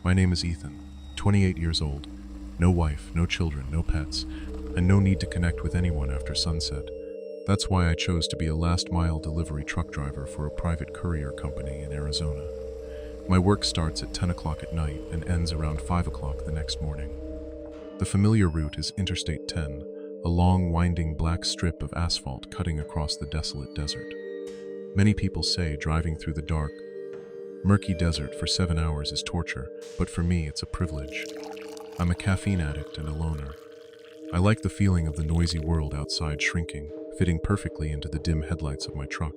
My name is Ethan, 28 years old. No wife, no children, no pets, and no need to connect with anyone after sunset. That's why I chose to be a last-mile delivery truck driver for a private courier company in Arizona. My work starts at 10 o'clock at night and ends around 5 o'clock the next morning. The familiar route is Interstate 10, a long, winding black strip of asphalt cutting across the desolate desert. Many people say driving through the dark, murky desert for 7 hours is torture, but for me it's a privilege. I'm a caffeine addict and a loner. I like the feeling of the noisy world outside shrinking, fitting perfectly into the dim headlights of my truck.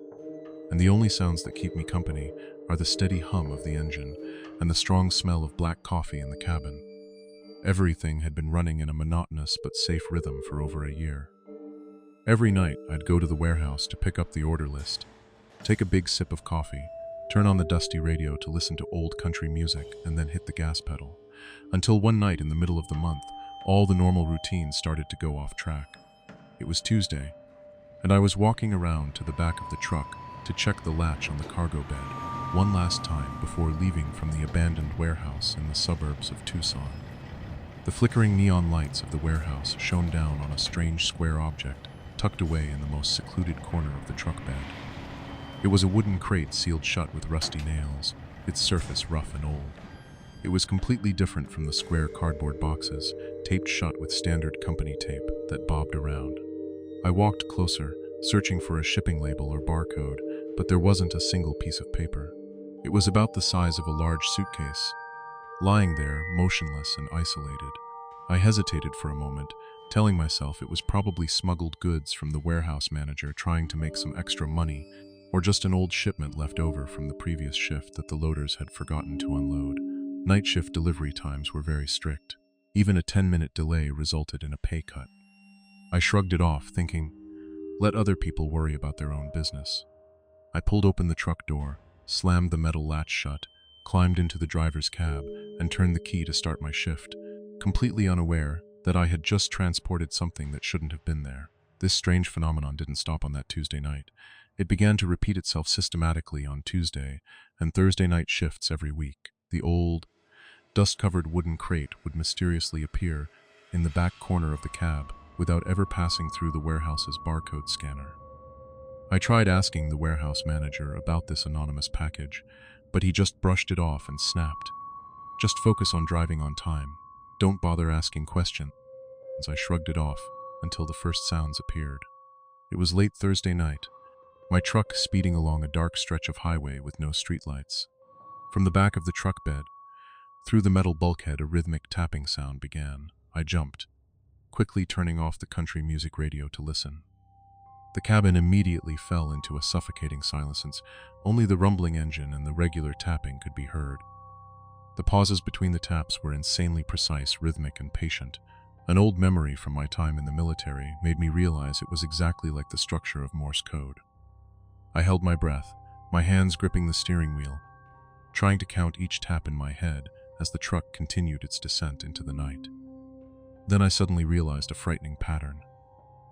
And the only sounds that keep me company are the steady hum of the engine and the strong smell of black coffee in the cabin. Everything had been running in a monotonous but safe rhythm for over a year. Every night, I'd go to the warehouse to pick up the order list, take a big sip of coffee, turn on the dusty radio to listen to old country music, and then hit the gas pedal. Until one night in the middle of the month, all the normal routines started to go off track. It was Tuesday, and I was walking around to the back of the truck to check the latch on the cargo bed one last time before leaving from the abandoned warehouse in the suburbs of Tucson. The flickering neon lights of the warehouse shone down on a strange square object tucked away in the most secluded corner of the truck bed. It was a wooden crate sealed shut with rusty nails, its surface rough and old. It was completely different from the square cardboard boxes, taped shut with standard company tape that bobbed around. I walked closer, searching for a shipping label or barcode, but there wasn't a single piece of paper. It was about the size of a large suitcase, lying there, motionless and isolated. I hesitated for a moment, telling myself it was probably smuggled goods from the warehouse manager trying to make some extra money, or just an old shipment left over from the previous shift that the loaders had forgotten to unload. Night shift delivery times were very strict. Even a 10-minute delay resulted in a pay cut. I shrugged it off, thinking, let other people worry about their own business. I pulled open the truck door, slammed the metal latch shut, climbed into the driver's cab, and turned the key to start my shift, completely unaware that I had just transported something that shouldn't have been there. This strange phenomenon didn't stop on that Tuesday night. It began to repeat itself systematically on Tuesday and Thursday night shifts every week. The old, dust-covered wooden crate would mysteriously appear in the back corner of the cab without ever passing through the warehouse's barcode scanner. I tried asking the warehouse manager about this anonymous package, but he just brushed it off and snapped. Just focus on driving on time. Don't bother asking questions. I shrugged it off until the first sounds appeared. It was late Thursday night, my truck speeding along a dark stretch of highway with no streetlights. From the back of the truck bed, through the metal bulkhead, a rhythmic tapping sound began. I jumped, quickly turning off the country music radio to listen. The cabin immediately fell into a suffocating silence since only the rumbling engine and the regular tapping could be heard. The pauses between the taps were insanely precise, rhythmic, and patient. An old memory from my time in the military made me realize it was exactly like the structure of Morse code. I held my breath, my hands gripping the steering wheel, trying to count each tap in my head as the truck continued its descent into the night. Then I suddenly realized a frightening pattern.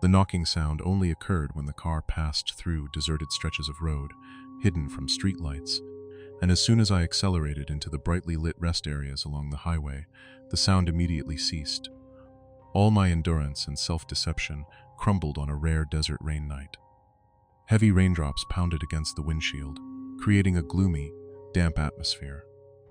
The knocking sound only occurred when the car passed through deserted stretches of road, hidden from streetlights, and as soon as I accelerated into the brightly lit rest areas along the highway, the sound immediately ceased. All my endurance and self-deception crumbled on a rare desert rain night. Heavy raindrops pounded against the windshield, creating a gloomy, damp atmosphere.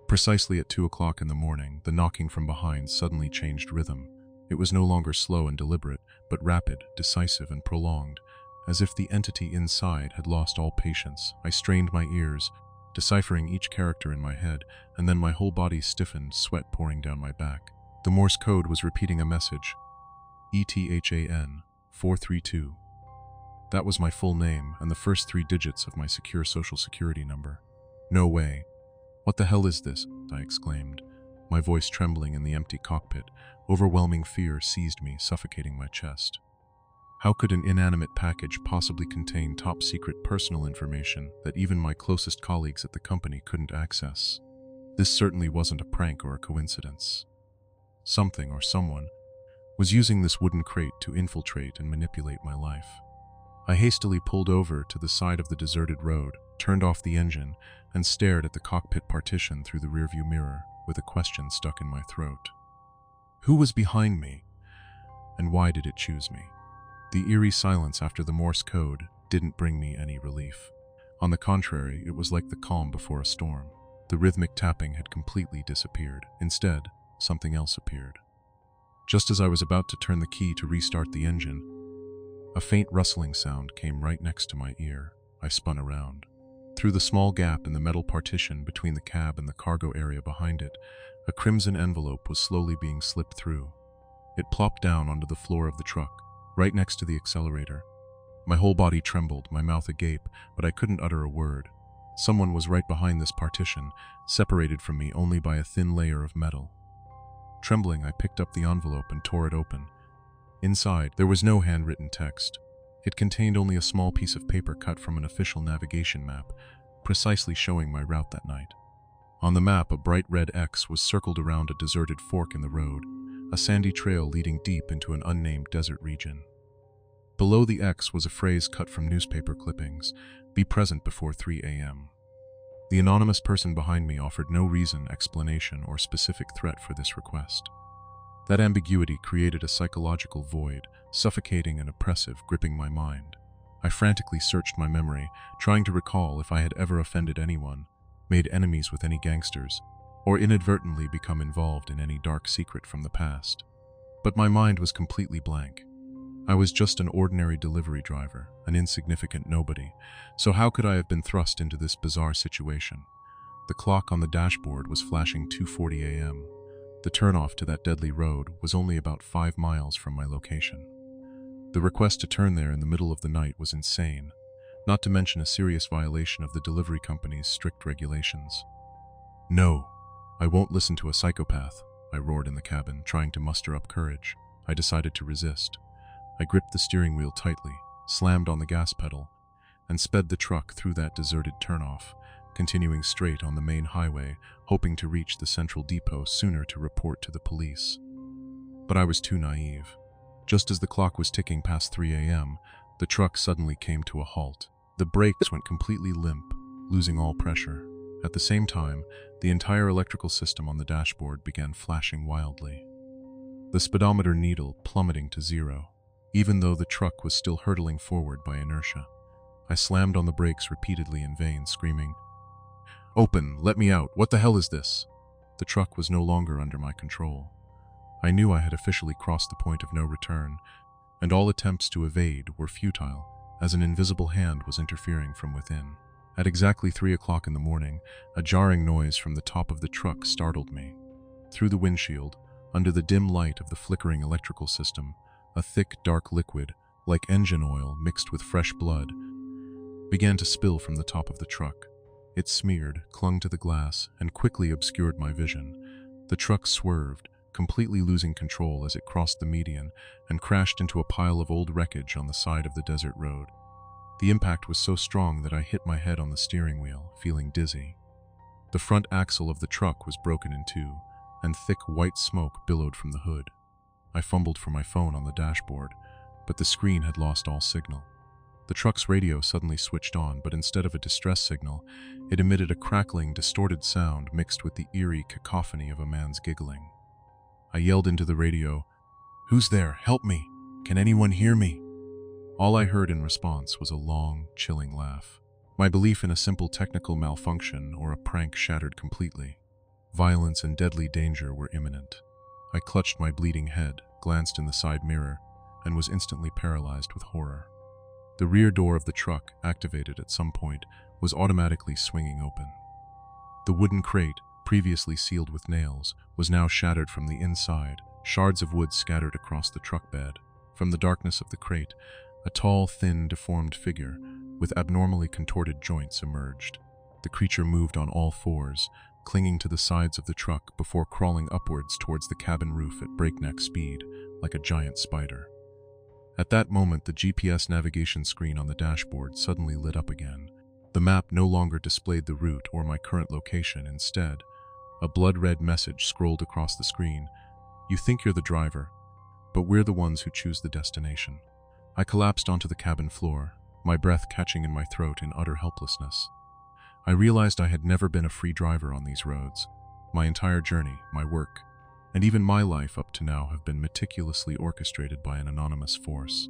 Precisely at 2 o'clock in the morning, the knocking from behind suddenly changed rhythm. It was no longer slow and deliberate, but rapid, decisive, and prolonged, as if the entity inside had lost all patience. I strained my ears, deciphering each character in my head, and then my whole body stiffened, sweat pouring down my back. The Morse code was repeating a message, ETHAN 432. That was my full name and the first 3 digits of my secure social security number. No way. What the hell is this? I exclaimed, my voice trembling in the empty cockpit. Overwhelming fear seized me, suffocating my chest. How could an inanimate package possibly contain top-secret personal information that even my closest colleagues at the company couldn't access? This certainly wasn't a prank or a coincidence. Something or someone was using this wooden crate to infiltrate and manipulate my life. I hastily pulled over to the side of the deserted road, turned off the engine, and stared at the cockpit partition through the rearview mirror. with a question stuck in my throat. Who was behind me, and why did it choose me? The eerie silence after the Morse code didn't bring me any relief. On the contrary, it was like the calm before a storm. The rhythmic tapping had completely disappeared. Instead, something else appeared. Just as I was about to turn the key to restart the engine, a faint rustling sound came right next to my ear. I spun around. Through the small gap in the metal partition between the cab and the cargo area behind it, a crimson envelope was slowly being slipped through. It plopped down onto the floor of the truck, right next to the accelerator. My whole body trembled, my mouth agape, but I couldn't utter a word. Someone was right behind this partition, separated from me only by a thin layer of metal. Trembling, I picked up the envelope and tore it open. Inside, there was no handwritten text. It contained only a small piece of paper cut from an official navigation map, precisely showing my route that night. On the map, a bright red X was circled around a deserted fork in the road, a sandy trail leading deep into an unnamed desert region. Below the X was a phrase cut from newspaper clippings: "Be present before 3 a.m." The anonymous person behind me offered no reason, explanation, or specific threat for this request. That ambiguity created a psychological void, suffocating and oppressive, gripping my mind. I frantically searched my memory, trying to recall if I had ever offended anyone, made enemies with any gangsters, or inadvertently become involved in any dark secret from the past. But my mind was completely blank. I was just an ordinary delivery driver, an insignificant nobody, so how could I have been thrust into this bizarre situation? The clock on the dashboard was flashing 2:40 a.m. The turnoff to that deadly road was only about 5 miles from my location. The request to turn there in the middle of the night was insane, not to mention a serious violation of the delivery company's strict regulations. "No, I won't listen to a psychopath," I roared in the cabin, trying to muster up courage. I decided to resist. I gripped the steering wheel tightly, slammed on the gas pedal, and sped the truck through that deserted turnoff, continuing straight on the main highway, hoping to reach the central depot sooner to report to the police. But I was too naive. Just as the clock was ticking past 3 a.m., the truck suddenly came to a halt. The brakes went completely limp, losing all pressure. At the same time, the entire electrical system on the dashboard began flashing wildly. The speedometer needle plummeting to 0, even though the truck was still hurtling forward by inertia. I slammed on the brakes repeatedly in vain, screaming, "Open! Let me out! What the hell is this?" The truck was no longer under my control. I knew I had officially crossed the point of no return, and all attempts to evade were futile, as an invisible hand was interfering from within. At exactly 3 o'clock in the morning, a jarring noise from the top of the truck startled me. Through the windshield, under the dim light of the flickering electrical system, a thick, dark liquid, like engine oil mixed with fresh blood, began to spill from the top of the truck. It smeared, clung to the glass, and quickly obscured my vision. The truck swerved, completely losing control as it crossed the median and crashed into a pile of old wreckage on the side of the desert road. The impact was so strong that I hit my head on the steering wheel, feeling dizzy. The front axle of the truck was broken in two, and thick white smoke billowed from the hood. I fumbled for my phone on the dashboard, but the screen had lost all signal. The truck's radio suddenly switched on, but instead of a distress signal, it emitted a crackling, distorted sound mixed with the eerie cacophony of a man's giggling. I yelled into the radio, "Who's there? Help me! Can anyone hear me?" All I heard in response was a long, chilling laugh. My belief in a simple technical malfunction or a prank shattered completely. Violence and deadly danger were imminent. I clutched my bleeding head, glanced in the side mirror, and was instantly paralyzed with horror. The rear door of the truck, activated at some point, was automatically swinging open. The wooden crate, previously sealed with nails, was now shattered from the inside, shards of wood scattered across the truck bed. From the darkness of the crate, a tall, thin, deformed figure with abnormally contorted joints emerged. The creature moved on all fours, clinging to the sides of the truck before crawling upwards towards the cabin roof at breakneck speed, like a giant spider. At that moment, the GPS navigation screen on the dashboard suddenly lit up again. The map no longer displayed the route or my current location. Instead, a blood-red message scrolled across the screen. "You think you're the driver, but we're the ones who choose the destination." I collapsed onto the cabin floor, my breath catching in my throat in utter helplessness. I realized I had never been a free driver on these roads. My entire journey, my work, and even my life up to now have been meticulously orchestrated by an anonymous force,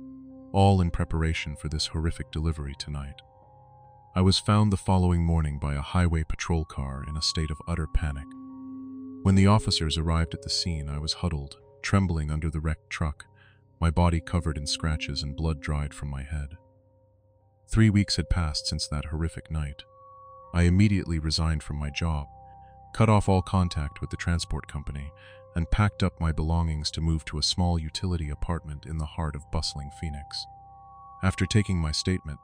all in preparation for this horrific delivery tonight. I was found the following morning by a highway patrol car in a state of utter panic. When the officers arrived at the scene, I was huddled, trembling under the wrecked truck, my body covered in scratches and blood dried from my head. 3 weeks had passed since that horrific night. I immediately resigned from my job, cut off all contact with the transport company, and packed up my belongings to move to a small utility apartment in the heart of bustling Phoenix. After taking my statement,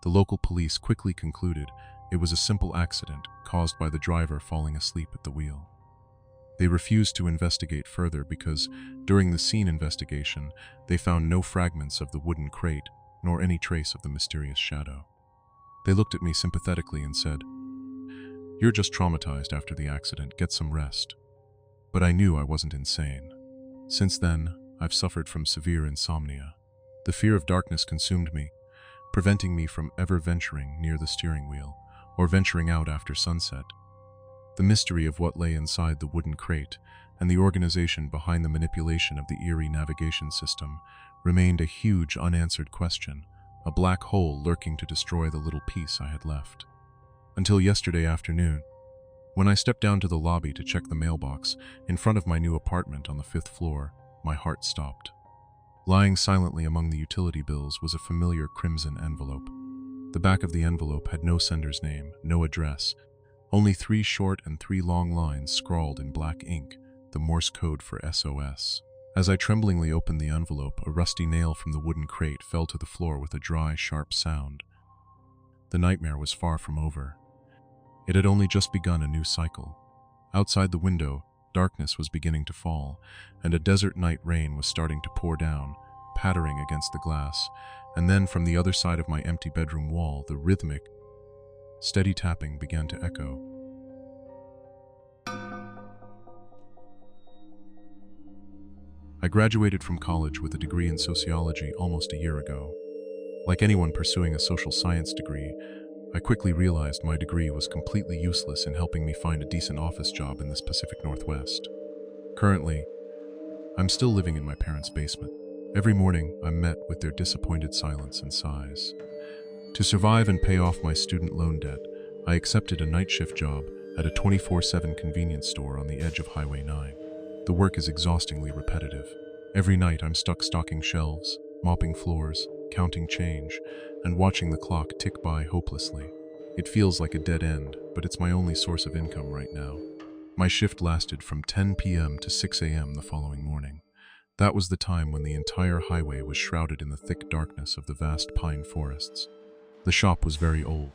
the local police quickly concluded it was a simple accident caused by the driver falling asleep at the wheel. They refused to investigate further because, during the scene investigation, they found no fragments of the wooden crate nor any trace of the mysterious shadow. They looked at me sympathetically and said, "You're just traumatized after the accident, get some rest." But I knew I wasn't insane. Since then, I've suffered from severe insomnia. The fear of darkness consumed me, preventing me from ever venturing near the steering wheel or venturing out after sunset. The mystery of what lay inside the wooden crate and the organization behind the manipulation of the eerie navigation system remained a huge unanswered question, a black hole lurking to destroy the little piece I had left. Until yesterday afternoon, when I stepped down to the lobby to check the mailbox in front of my new apartment on the 5th floor, my heart stopped. Lying silently among the utility bills was a familiar crimson envelope. The back of the envelope had no sender's name, no address, only 3 short and 3 long lines scrawled in black ink, the Morse code for SOS. As I tremblingly opened the envelope, a rusty nail from the wooden crate fell to the floor with a dry, sharp sound. The nightmare was far from over. It had only just begun a new cycle. Outside the window, darkness was beginning to fall, and a desert night rain was starting to pour down, pattering against the glass, and then from the other side of my empty bedroom wall, the rhythmic, steady tapping began to echo. I graduated from college with a degree in sociology almost a year ago. Like anyone pursuing a social science degree, I quickly realized my degree was completely useless in helping me find a decent office job in this Pacific Northwest. Currently, I'm still living in my parents' basement. Every morning, I'm met with their disappointed silence and sighs. To survive and pay off my student loan debt, I accepted a night shift job at a 24/7 convenience store on the edge of Highway 9. The work is exhaustingly repetitive. Every night I'm stuck stocking shelves, mopping floors, counting change, and watching the clock tick by hopelessly. It feels like a dead end, but it's my only source of income right now. My shift lasted from 10 p.m. to 6 a.m. the following morning. That was the time when the entire highway was shrouded in the thick darkness of the vast pine forests. The shop was very old.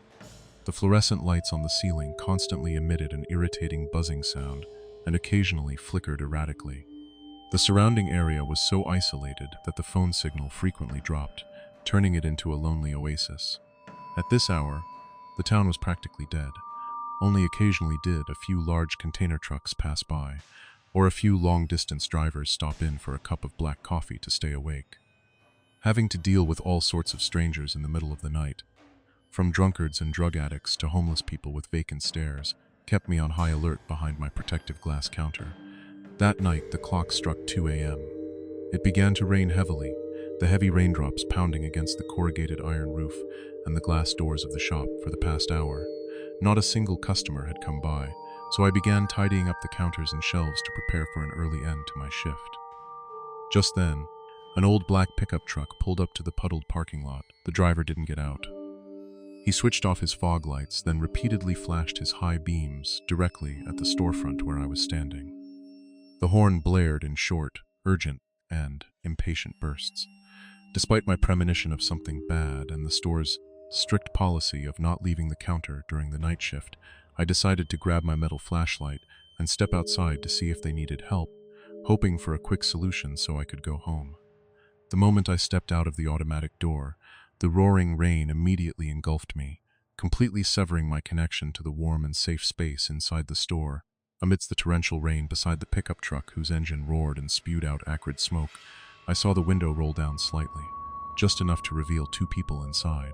The fluorescent lights on the ceiling constantly emitted an irritating buzzing sound and occasionally flickered erratically. The surrounding area was so isolated that the phone signal frequently dropped, turning it into a lonely oasis. At this hour, the town was practically dead. Only occasionally did a few large container trucks pass by, or a few long-distance drivers stop in for a cup of black coffee to stay awake. Having to deal with all sorts of strangers in the middle of the night, from drunkards and drug addicts to homeless people with vacant stares, kept me on high alert behind my protective glass counter. That night, the clock struck 2 a.m. It began to rain heavily, the heavy raindrops pounding against the corrugated iron roof and the glass doors of the shop for the past hour. Not a single customer had come by, so I began tidying up the counters and shelves to prepare for an early end to my shift. Just then, an old black pickup truck pulled up to the puddled parking lot. The driver didn't get out. He switched off his fog lights, then repeatedly flashed his high beams directly at the storefront where I was standing. The horn blared in short, urgent, and impatient bursts. Despite my premonition of something bad and the store's strict policy of not leaving the counter during the night shift, I decided to grab my metal flashlight and step outside to see if they needed help, hoping for a quick solution so I could go home. The moment I stepped out of the automatic door, the roaring rain immediately engulfed me, completely severing my connection to the warm and safe space inside the store. Amidst the torrential rain beside the pickup truck whose engine roared and spewed out acrid smoke, I saw the window roll down slightly, just enough to reveal 2 people inside.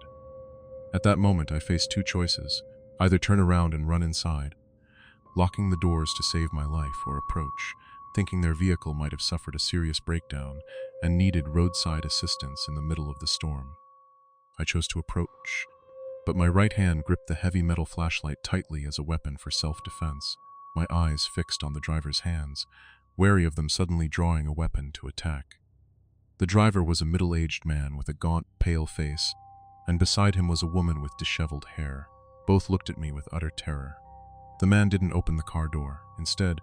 At that moment, I faced 2 choices: either turn around and run inside, locking the doors to save my life or approach, thinking their vehicle might have suffered a serious breakdown and needed roadside assistance in the middle of the storm. I chose to approach, but my right hand gripped the heavy metal flashlight tightly as a weapon for self-defense, my eyes fixed on the driver's hands, wary of them suddenly drawing a weapon to attack. The driver was a middle-aged man with a gaunt, pale face, and beside him was a woman with disheveled hair. Both looked at me with utter terror. The man didn't open the car door. Instead,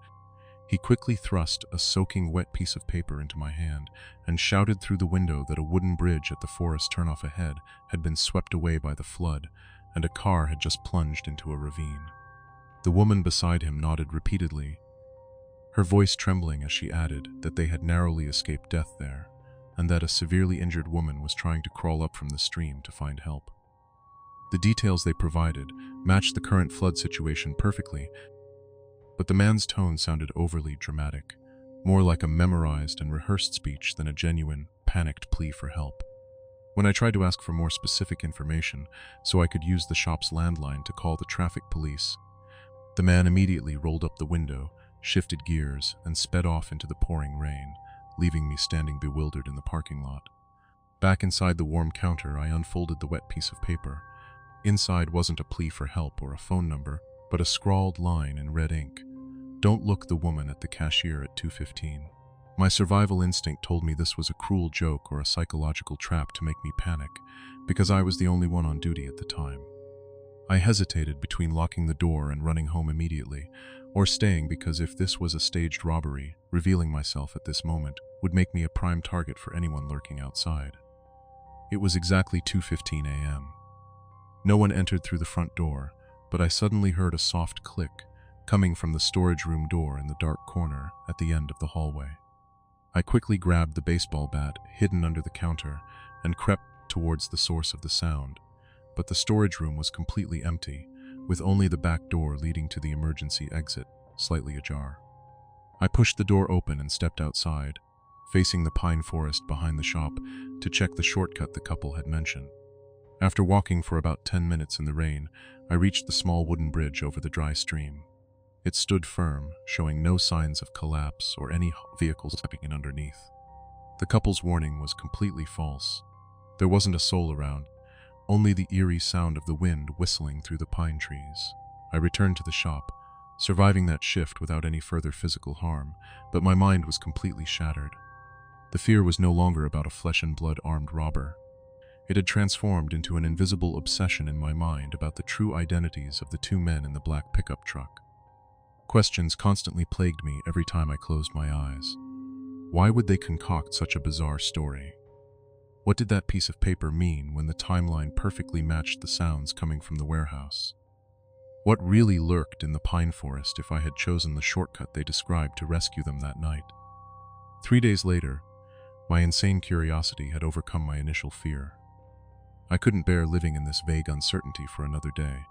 he quickly thrust a soaking wet piece of paper into my hand and shouted through the window that a wooden bridge at the forest turnoff ahead had been swept away by the flood, and a car had just plunged into a ravine. The woman beside him nodded repeatedly, her voice trembling as she added that they had narrowly escaped death there, and that a severely injured woman was trying to crawl up from the stream to find help. The details they provided matched the current flood situation perfectly, but the man's tone sounded overly dramatic, more like a memorized and rehearsed speech than a genuine, panicked plea for help. When I tried to ask for more specific information so I could use the shop's landline to call the traffic police, the man immediately rolled up the window, shifted gears, and sped off into the pouring rain, leaving me standing bewildered in the parking lot. Back inside the warm counter, I unfolded the wet piece of paper. Inside wasn't a plea for help or a phone number, but a scrawled line in red ink. "Don't look the woman at the cashier at 2:15. My survival instinct told me this was a cruel joke or a psychological trap to make me panic, because I was the only one on duty at the time. I hesitated between locking the door and running home immediately, or staying because if this was a staged robbery, revealing myself at this moment would make me a prime target for anyone lurking outside. It was exactly 2:15 a.m. No one entered through the front door, but I suddenly heard a soft click coming from the storage room door in the dark corner at the end of the hallway. I quickly grabbed the baseball bat hidden under the counter and crept towards the source of the sound, but the storage room was completely empty, with only the back door leading to the emergency exit slightly ajar. I pushed the door open and stepped outside, facing the pine forest behind the shop to check the shortcut the couple had mentioned. After walking for about 10 minutes in the rain, I reached the small wooden bridge over the dry stream. It stood firm, showing no signs of collapse or any vehicles stepping in underneath. The couple's warning was completely false. There wasn't a soul around, only the eerie sound of the wind whistling through the pine trees. I returned to the shop, surviving that shift without any further physical harm, but my mind was completely shattered. The fear was no longer about a flesh-and-blood armed robber. It had transformed into an invisible obsession in my mind about the true identities of the two men in the black pickup truck. Questions constantly plagued me every time I closed my eyes. Why would they concoct such a bizarre story? What did that piece of paper mean when the timeline perfectly matched the sounds coming from the warehouse? What really lurked in the pine forest if I had chosen the shortcut they described to rescue them that night? 3 days later, my insane curiosity had overcome my initial fear. I couldn't bear living in this vague uncertainty for another day.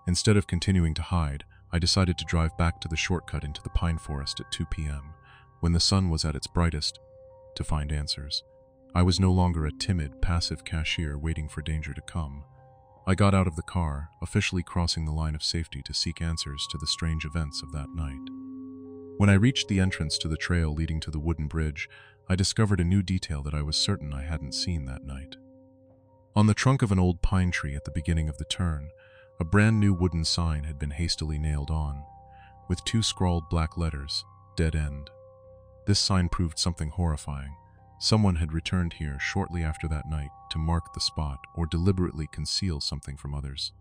Instead of continuing to hide, I decided to drive back to the shortcut into the pine forest at 2 p.m., when the sun was at its brightest, to find answers. I was no longer a timid, passive cashier waiting for danger to come. I got out of the car, officially crossing the line of safety to seek answers to the strange events of that night. When I reached the entrance to the trail leading to the wooden bridge, I discovered a new detail that I was certain I hadn't seen that night. On the trunk of an old pine tree at the beginning of the turn, a brand new wooden sign had been hastily nailed on, with 2 scrawled black letters, "Dead End." This sign proved something horrifying. Someone had returned here shortly after that night to mark the spot or deliberately conceal something from others.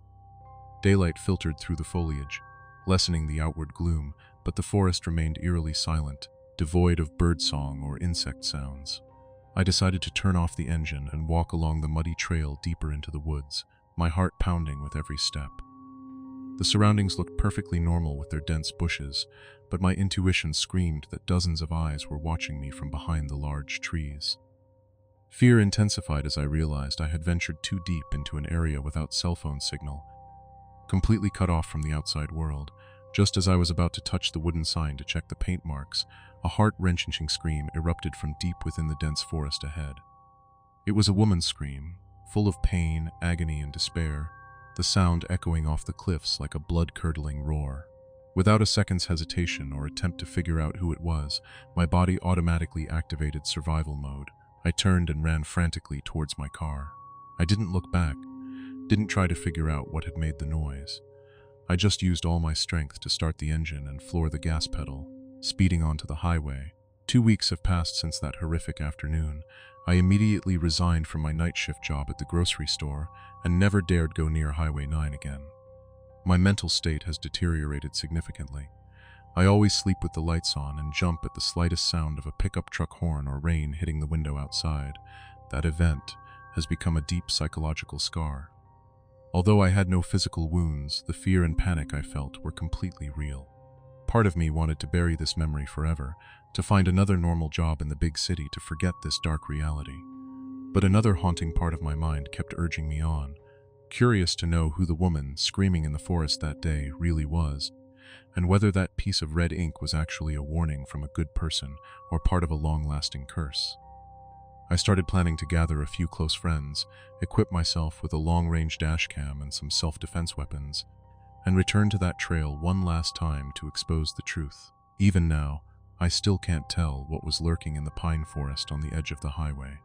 Daylight filtered through the foliage, lessening the outward gloom, but the forest remained eerily silent, devoid of birdsong or insect sounds. I decided to turn off the engine and walk along the muddy trail deeper into the woods, my heart pounding with every step. The surroundings looked perfectly normal with their dense bushes, but my intuition screamed that dozens of eyes were watching me from behind the large trees. Fear intensified as I realized I had ventured too deep into an area without cell phone signal, completely cut off from the outside world. Just as I was about to touch the wooden sign to check the paint marks, a heart-wrenching scream erupted from deep within the dense forest ahead. It was a woman's scream, full of pain, agony, and despair, the sound echoing off the cliffs like a blood-curdling roar. Without a second's hesitation or attempt to figure out who it was, my body automatically activated survival mode. I turned and ran frantically towards my car. I didn't look back, didn't try to figure out what had made the noise. I just used all my strength to start the engine and floor the gas pedal, speeding onto the highway. 2 weeks have passed since that horrific afternoon. I immediately resigned from my night shift job at the grocery store and never dared go near Highway 9 again. My mental state has deteriorated significantly. I always sleep with the lights on and jump at the slightest sound of a pickup truck horn or rain hitting the window outside. That event has become a deep psychological scar. Although I had no physical wounds, the fear and panic I felt were completely real. Part of me wanted to bury this memory forever, to find another normal job in the big city to forget this dark reality. But another haunting part of my mind kept urging me on, curious to know who the woman screaming in the forest that day really was, and whether that piece of red ink was actually a warning from a good person or part of a long-lasting curse. I started planning to gather a few close friends, equip myself with a long-range dash cam and some self-defense weapons, and return to that trail one last time to expose the truth. Even now, I still can't tell what was lurking in the pine forest on the edge of the highway.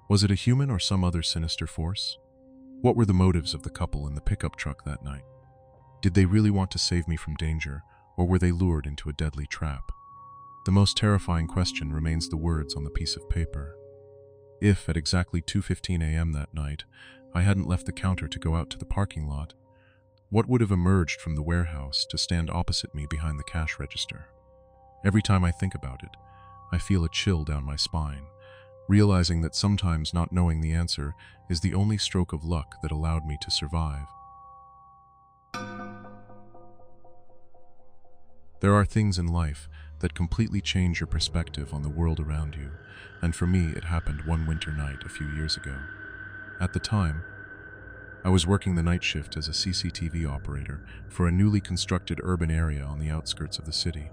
Was it a human or some other sinister force? What were the motives of the couple in the pickup truck that night? Did they really want to save me from danger, or were they lured into a deadly trap? The most terrifying question remains the words on the piece of paper. If, at exactly 2:15 a.m. that night, I hadn't left the counter to go out to the parking lot, what would have emerged from the warehouse to stand opposite me behind the cash register? Every time I think about it, I feel a chill down my spine, realizing that sometimes not knowing the answer is the only stroke of luck that allowed me to survive. There are things in life that completely change your perspective on the world around you, and for me it happened one winter night a few years ago. At the time, I was working the night shift as a CCTV operator for a newly constructed urban area on the outskirts of the city.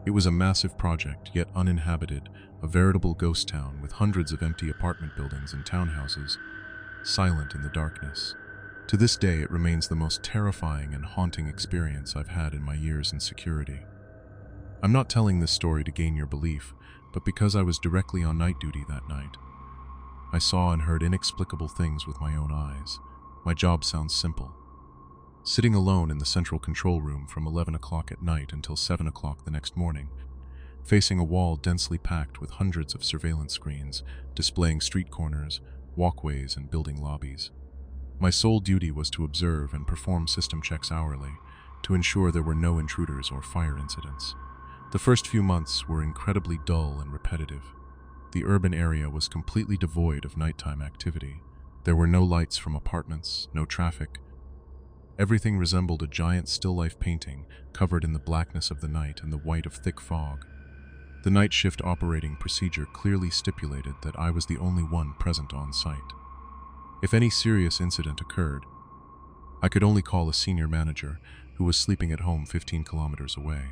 It was a massive project, yet uninhabited, a veritable ghost town with hundreds of empty apartment buildings and townhouses, silent in the darkness. To this day, it remains the most terrifying and haunting experience I've had in my years in security. I'm not telling this story to gain your belief, but because I was directly on night duty that night. I saw and heard inexplicable things with my own eyes. My job sounds simple. Sitting alone in the central control room from 11 o'clock at night until 7 o'clock the next morning, facing a wall densely packed with hundreds of surveillance screens displaying street corners, walkways, and building lobbies. My sole duty was to observe and perform system checks hourly to ensure there were no intruders or fire incidents. The first few months were incredibly dull and repetitive. The urban area was completely devoid of nighttime activity. There were no lights from apartments, no traffic. Everything resembled a giant still-life painting covered in the blackness of the night and the white of thick fog. The night shift operating procedure clearly stipulated that I was the only one present on site. If any serious incident occurred, I could only call a senior manager who was sleeping at home 15 kilometers away.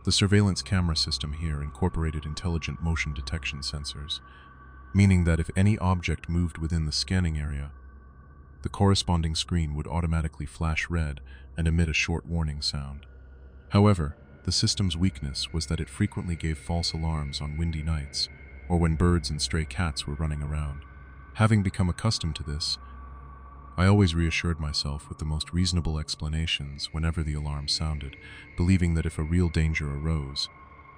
The surveillance camera system here incorporated intelligent motion detection sensors, meaning that if any object moved within the scanning area, the corresponding screen would automatically flash red and emit a short warning sound. However, the system's weakness was that it frequently gave false alarms on windy nights or when birds and stray cats were running around. Having become accustomed to this, I always reassured myself with the most reasonable explanations whenever the alarm sounded, believing that if a real danger arose,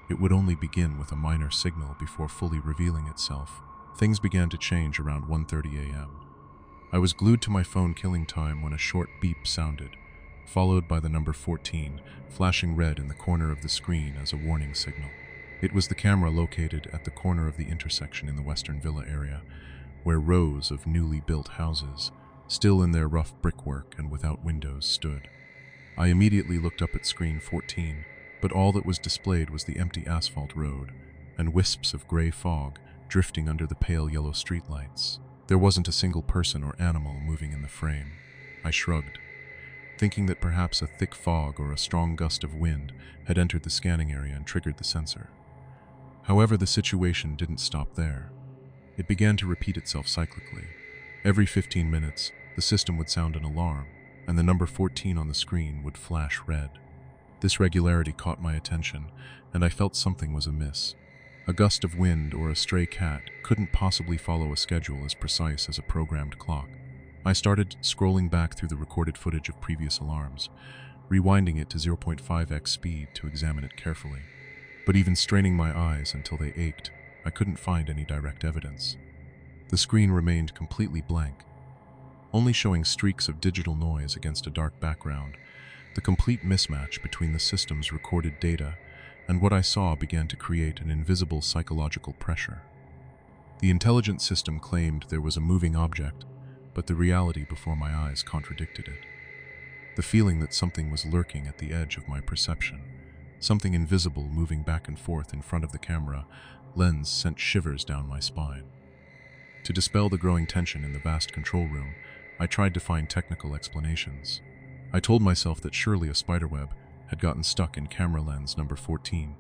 it would only begin with a minor signal before fully revealing itself. Things began to change around 1:30 a.m. I was glued to my phone killing time when a short beep sounded, followed by the number 14, flashing red in the corner of the screen as a warning signal. It was the camera located at the corner of the intersection in the Western Villa area, where rows of newly built houses, still in their rough brickwork and without windows, stood. I immediately looked up at screen 14, but all that was displayed was the empty asphalt road and wisps of gray fog drifting under the pale yellow streetlights. There wasn't a single person or animal moving in the frame. I shrugged, thinking that perhaps a thick fog or a strong gust of wind had entered the scanning area and triggered the sensor. However, the situation didn't stop there. It began to repeat itself cyclically. Every 15 minutes, the system would sound an alarm, and the number 14 on the screen would flash red. This regularity caught my attention, and I felt something was amiss. A gust of wind or a stray cat couldn't possibly follow a schedule as precise as a programmed clock. I started scrolling back through the recorded footage of previous alarms, rewinding it to 0.5x speed to examine it carefully. But even straining my eyes until they ached, I couldn't find any direct evidence. The screen remained completely blank, only showing streaks of digital noise against a dark background. The complete mismatch between the system's recorded data and what I saw began to create an invisible psychological pressure. The intelligent system claimed there was a moving object, but the reality before my eyes contradicted it. The feeling that something was lurking at the edge of my perception, something invisible moving back and forth in front of the camera lens, sent shivers down my spine. To dispel the growing tension in the vast control room, I tried to find technical explanations. I told myself that surely a spiderweb had gotten stuck in camera lens number 14,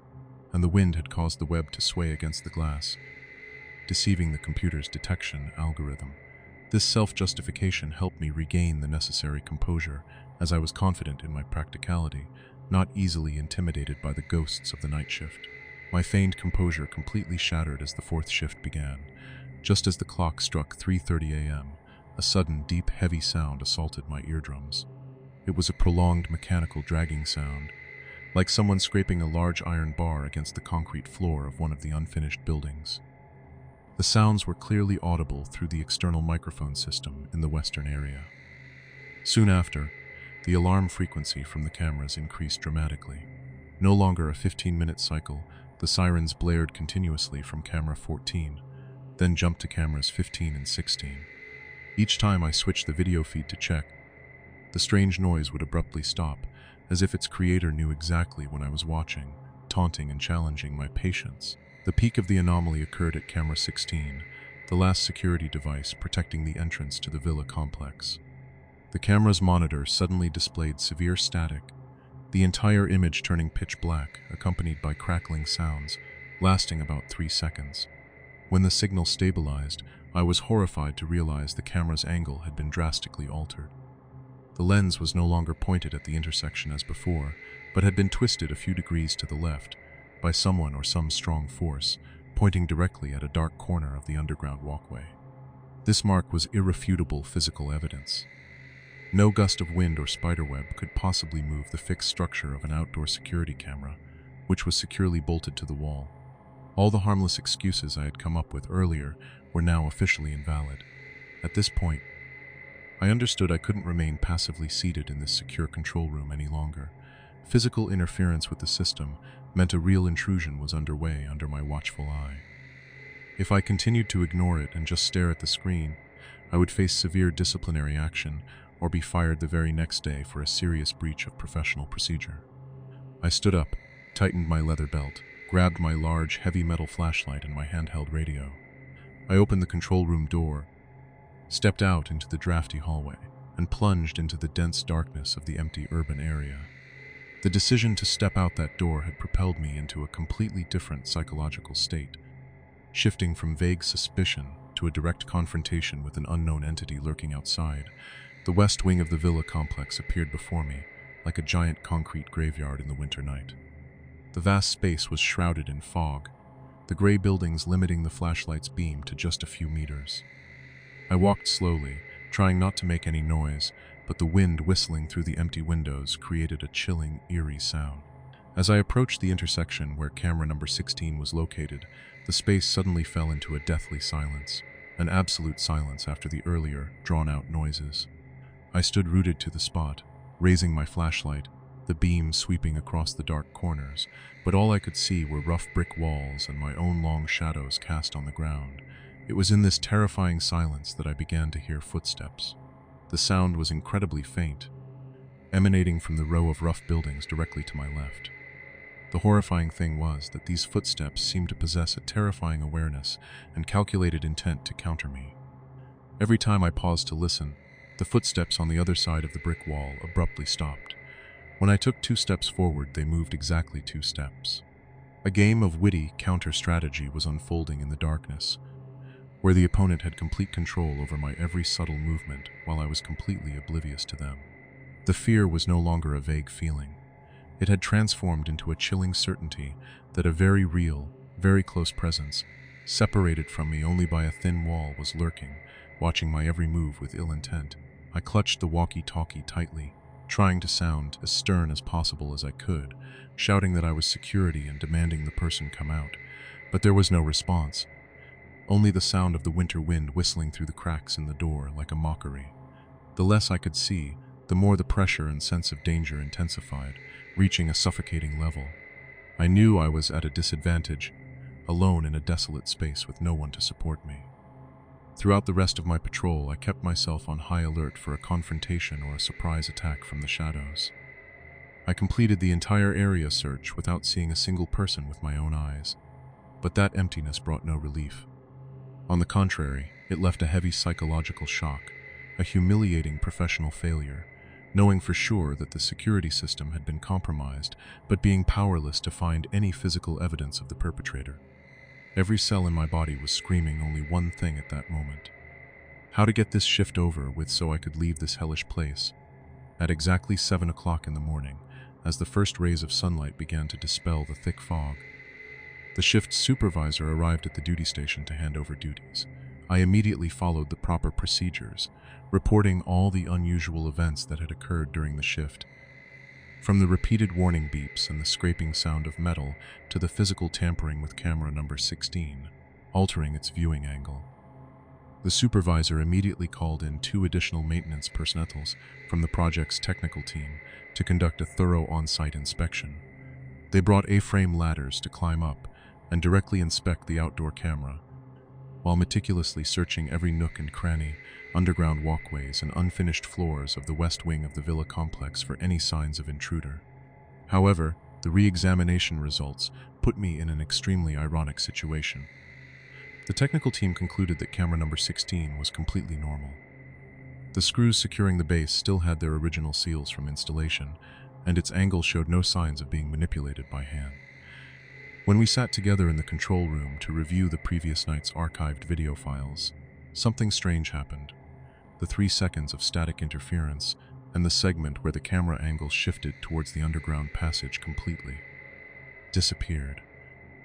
and the wind had caused the web to sway against the glass, deceiving the computer's detection algorithm. This self-justification helped me regain the necessary composure, as I was confident in my practicality, not easily intimidated by the ghosts of the night shift. My feigned composure completely shattered as the fourth shift began. Just as the clock struck 3:30 a.m., a sudden, deep, heavy sound assaulted my eardrums. It was a prolonged mechanical dragging sound, like someone scraping a large iron bar against the concrete floor of one of the unfinished buildings. The sounds were clearly audible through the external microphone system in the western area. Soon after, the alarm frequency from the cameras increased dramatically. No longer a 15-minute cycle, the sirens blared continuously from camera 14, then jumped to cameras 15 and 16. Each time I switched the video feed to check, the strange noise would abruptly stop, as if its creator knew exactly when I was watching, taunting and challenging my patience. The peak of the anomaly occurred at camera 16, the last security device protecting the entrance to the villa complex. The camera's monitor suddenly displayed severe static, the entire image turning pitch black, accompanied by crackling sounds, lasting about 3 seconds. When the signal stabilized, I was horrified to realize the camera's angle had been drastically altered. The lens was no longer pointed at the intersection as before, but had been twisted a few degrees to the left by someone or some strong force, pointing directly at a dark corner of the underground walkway. This mark was irrefutable physical evidence. No gust of wind or spiderweb could possibly move the fixed structure of an outdoor security camera, which was securely bolted to the wall. All the harmless excuses I had come up with earlier were now officially invalid. At this point, I understood I couldn't remain passively seated in this secure control room any longer. Physical interference with the system meant a real intrusion was underway under my watchful eye. If I continued to ignore it and just stare at the screen, I would face severe disciplinary action or be fired the very next day for a serious breach of professional procedure. I stood up, tightened my leather belt, grabbed my large, heavy metal flashlight and my handheld radio. I opened the control room door, stepped out into the drafty hallway, and plunged into the dense darkness of the empty urban area. The decision to step out that door had propelled me into a completely different psychological state, shifting from vague suspicion to a direct confrontation with an unknown entity lurking outside. The west wing of the villa complex appeared before me, like a giant concrete graveyard in the winter night. The vast space was shrouded in fog, the gray buildings limiting the flashlight's beam to just a few meters. I walked slowly, trying not to make any noise, but the wind whistling through the empty windows created a chilling, eerie sound. As I approached the intersection where camera number 16 was located, the space suddenly fell into a deathly silence, an absolute silence after the earlier, drawn-out noises. I stood rooted to the spot, raising my flashlight, the beam sweeping across the dark corners, but all I could see were rough brick walls and my own long shadows cast on the ground. It was in this terrifying silence that I began to hear footsteps. The sound was incredibly faint, emanating from the row of rough buildings directly to my left. The horrifying thing was that these footsteps seemed to possess a terrifying awareness and calculated intent to counter me. Every time I paused to listen, the footsteps on the other side of the brick wall abruptly stopped. When I took 2 steps forward, they moved exactly 2 steps. A game of witty counter-strategy was unfolding in the darkness, where the opponent had complete control over my every subtle movement while I was completely oblivious to them. The fear was no longer a vague feeling. It had transformed into a chilling certainty that a very real, very close presence, separated from me only by a thin wall, was lurking, watching my every move with ill intent. I clutched the walkie-talkie tightly, trying to sound as stern as possible as I could, shouting that I was security and demanding the person come out. But there was no response, only the sound of the winter wind whistling through the cracks in the door like a mockery. The less I could see, the more the pressure and sense of danger intensified, reaching a suffocating level. I knew I was at a disadvantage, alone in a desolate space with no one to support me. Throughout the rest of my patrol, I kept myself on high alert for a confrontation or a surprise attack from the shadows. I completed the entire area search without seeing a single person with my own eyes, but that emptiness brought no relief. On the contrary, it left a heavy psychological shock, a humiliating professional failure, knowing for sure that the security system had been compromised, but being powerless to find any physical evidence of the perpetrator. Every cell in my body was screaming only one thing at that moment: how to get this shift over with so I could leave this hellish place. At exactly 7 o'clock in the morning, as the first rays of sunlight began to dispel the thick fog, the shift supervisor arrived at the duty station to hand over duties. I immediately followed the proper procedures, reporting all the unusual events that had occurred during the shift. From the repeated warning beeps and the scraping sound of metal to the physical tampering with camera number 16, altering its viewing angle. The supervisor immediately called in 2 additional maintenance personnel from the project's technical team to conduct a thorough on-site inspection. They brought A-frame ladders to climb up and directly inspect the outdoor camera, while meticulously searching every nook and cranny, underground walkways, and unfinished floors of the west wing of the villa complex for any signs of intruder. However, the re-examination results put me in an extremely ironic situation. The technical team concluded that camera number 16 was completely normal. The screws securing the base still had their original seals from installation, and its angle showed no signs of being manipulated by hand. When we sat together in the control room to review the previous night's archived video files, something strange happened. The 3 seconds of static interference and the segment where the camera angle shifted towards the underground passage completely disappeared.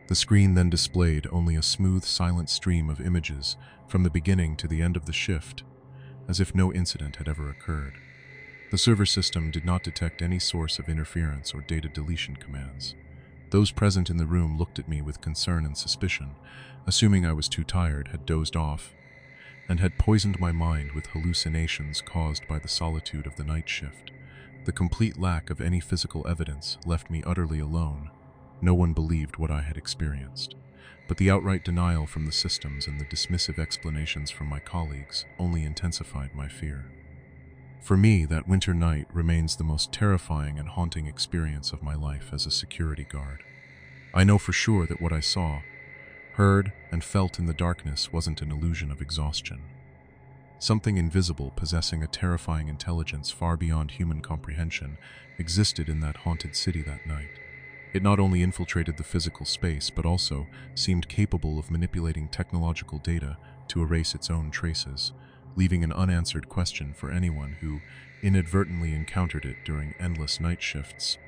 The screen then displayed only a smooth, silent stream of images from the beginning to the end of the shift, as if no incident had ever occurred. The server system did not detect any source of interference or data deletion commands. Those present in the room looked at me with concern and suspicion, assuming I was too tired, had dozed off, and had poisoned my mind with hallucinations caused by the solitude of the night shift. The complete lack of any physical evidence left me utterly alone. No one believed what I had experienced, but the outright denial from the systems and the dismissive explanations from my colleagues only intensified my fear. For me, that winter night remains the most terrifying and haunting experience of my life as a security guard. I know for sure that what I saw, heard, and felt in the darkness wasn't an illusion of exhaustion. Something invisible, possessing a terrifying intelligence far beyond human comprehension, existed in that haunted city that night. It not only infiltrated the physical space, but also seemed capable of manipulating technological data to erase its own traces, leaving an unanswered question for anyone who inadvertently encountered it during endless night shifts.